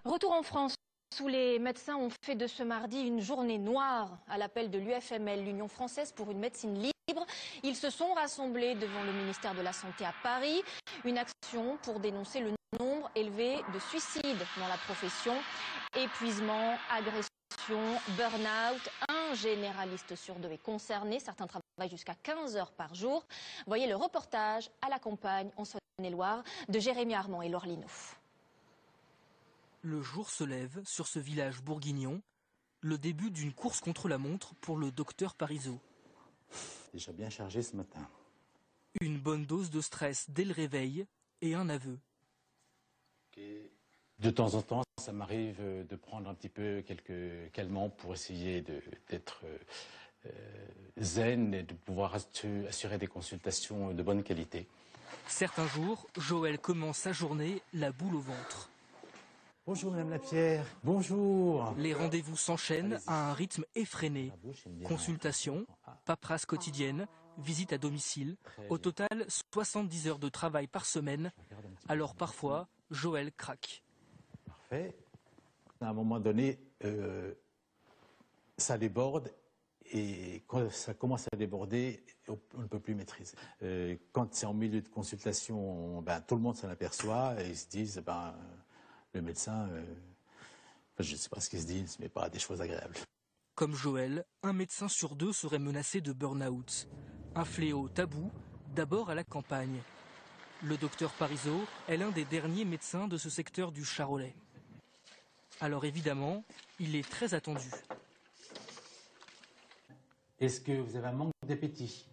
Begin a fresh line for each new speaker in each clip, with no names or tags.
Retour en France, où les médecins ont fait de ce mardi une journée noire à l'appel de l'UFML, l'Union française pour une médecine libre. Ils se sont rassemblés devant le ministère de la Santé à Paris. Une action pour dénoncer le nombre élevé de suicides dans la profession. Épuisement, agression, burn-out. Un généraliste sur deux est concerné. Certains travaillent jusqu'à 15 heures par jour. Voyez le reportage à la campagne en Saône-et-Loire de Jérémy Armand et Laure Linaud.
Le jour se lève sur ce village bourguignon, le début d'une course contre la montre pour le docteur Parisot.
Déjà bien chargé ce matin.
Une bonne dose de stress dès le réveil et un aveu.
De temps en temps, ça m'arrive de prendre un petit peu quelques calmants pour essayer d'être zen et de pouvoir assurer des consultations de bonne qualité.
Certains jours, Joël commence sa journée la boule au ventre.
Bonjour Madame Lapierre, bonjour.
Les rendez-vous s'enchaînent à un rythme effréné. Consultation, paperasse quotidienne, visite à domicile. Au total, 70 heures de travail par semaine. Alors parfois, Joël craque.
Parfait. À un moment donné, ça déborde. Et quand ça commence à déborder, on ne peut plus maîtriser. Quand c'est en milieu de consultation, tout le monde s'en aperçoit et ils se disent, le médecin, je ne sais pas ce qu'ils se disent, mais pas des choses agréables.
Comme Joël, un médecin sur deux serait menacé de burn-out. Un fléau tabou, d'abord à la campagne. Le docteur Parisot est l'un des derniers médecins de ce secteur du Charolais. Alors évidemment, il est très attendu.
Est-ce que vous avez un manque d'appétit?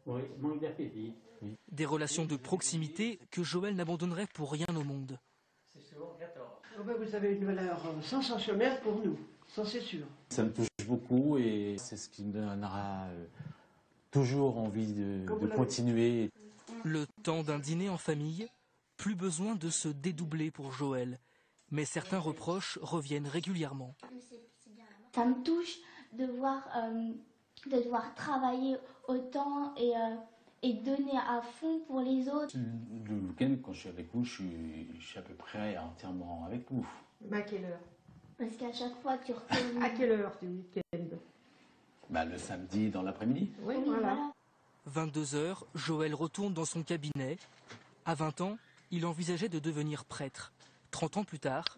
Oui, manque d'appétit.
Oui.
Des relations de proximité que Joël n'abandonnerait pour rien au monde.
C'est souvent 14.
Vous avez une valeur sensationnelle pour nous, ça c'est sûr.
Ça me touche beaucoup et c'est ce qui me donnera toujours envie de continuer.
Le temps d'un dîner en famille, plus besoin de se dédoubler pour Joël. Mais certains reproches reviennent régulièrement.
Ça me touche de devoir travailler autant et donner à fond pour les autres.
Le week-end, quand je suis avec vous, je suis à peu près entièrement avec vous.
À quelle heure?
Parce qu'à chaque fois tu retournes...
À quelle heure du week-end?
Le samedi dans l'après-midi.
Oui, voilà.
22 heures, Joël retourne dans son cabinet. À 20 ans, il envisageait de devenir prêtre. 30 ans plus tard,